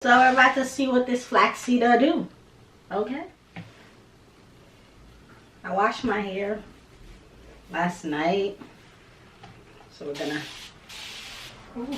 So we're about to see what this flaxseed do. Okay. I washed my hair last night. So we're gonna... Ooh.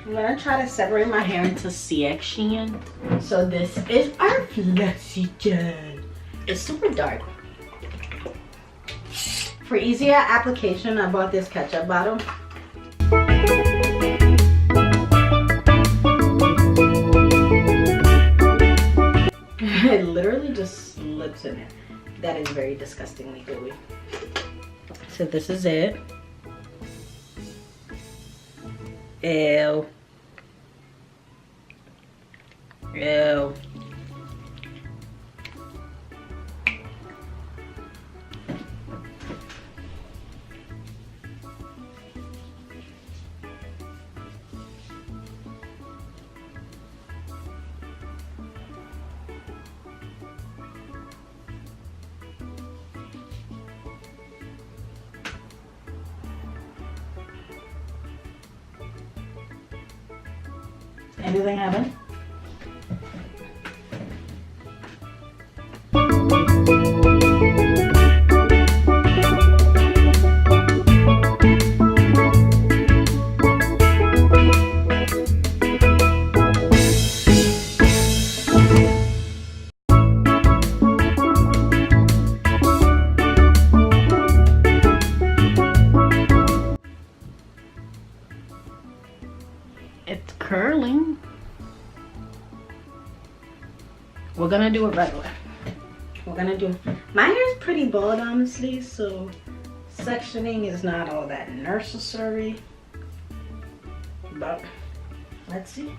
I'm gonna try to separate my hair into section. So this is our flaxseed gel. It's super dark. For easier application, I bought this ketchup bottle. It literally just slips in it. That is very disgustingly gooey. So this is it. Ew. Ew. Anything happen? It's curling. We're gonna do it regular. We're gonna do, my hair is pretty bald honestly, so sectioning is not all that necessary, but let's see.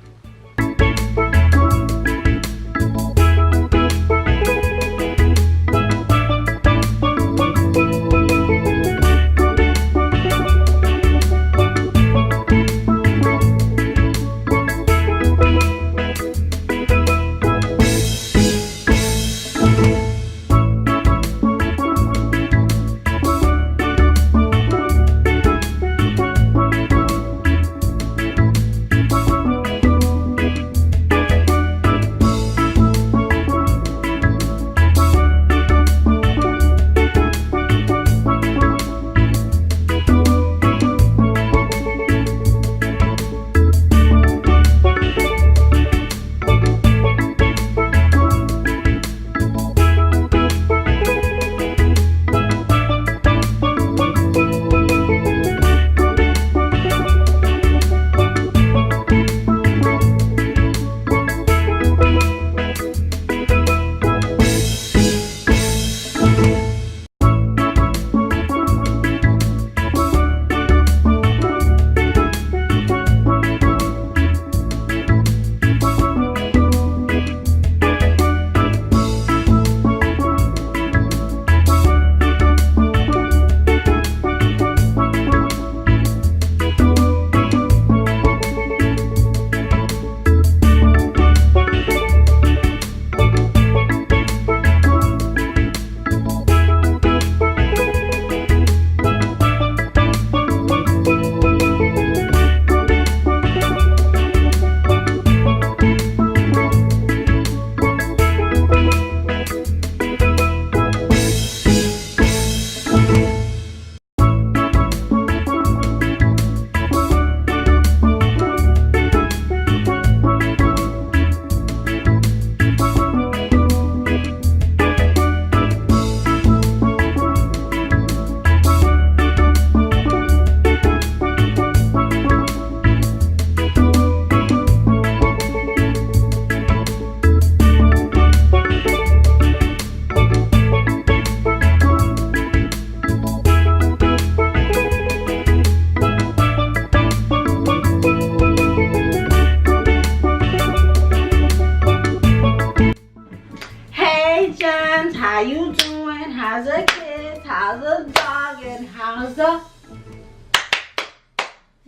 How you doing? How's the kids? How's the dog? And how's the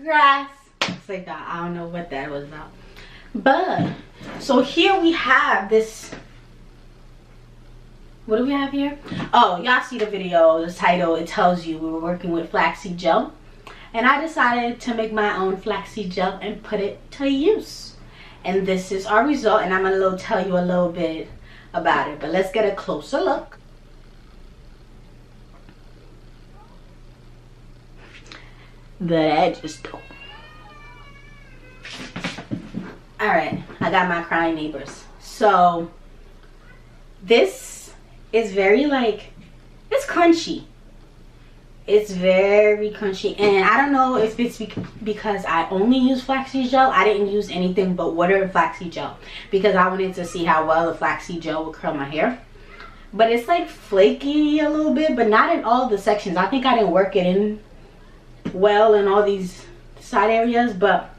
grass? like I don't know what that was about. But so here we have this. What do we have here? Oh, y'all see the video, the title, it tells you we were working with flaxseed gel. And I decided to make my own flaxseed gel and put it to use. And this is our result, and I'm going to tell you a little bit about it. But let's get a closer look. The edge is dope. Alright, I got my crying neighbors. So, this is very like, it's crunchy. It's very crunchy, and I don't know if it's because I only use flaxseed gel. I didn't use anything but water and flaxseed gel because I wanted to see how well the flaxseed gel would curl my hair. But it's like flaky a little bit, but not in all the sections. I think I didn't work it in well in all these side areas, but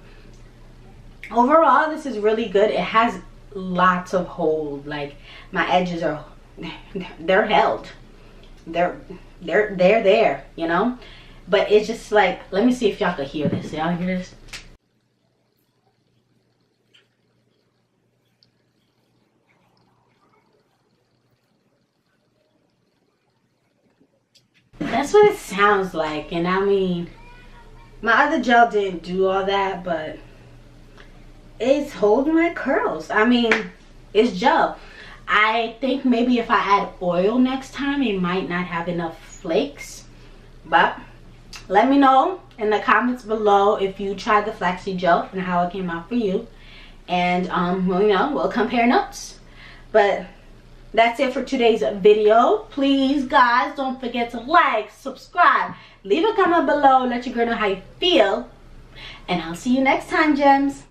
overall this is really good. It has lots of hold. Like my edges are, they're held. They're there, you know. But it's just like, let me see if y'all could hear this. Y'all hear this? That's what it sounds like. And I mean, my other gel didn't do all that, but it's holding my curls. I mean, it's gel. I think maybe if I add oil next time, it might not have enough flakes. But let me know in the comments below if you tried the flaxseed gel and how it came out for you. And well, you know, we'll compare notes. But that's it for today's video. Please, guys, don't forget to like, subscribe, leave a comment below, let your girl know how you feel. And I'll see you next time, gems.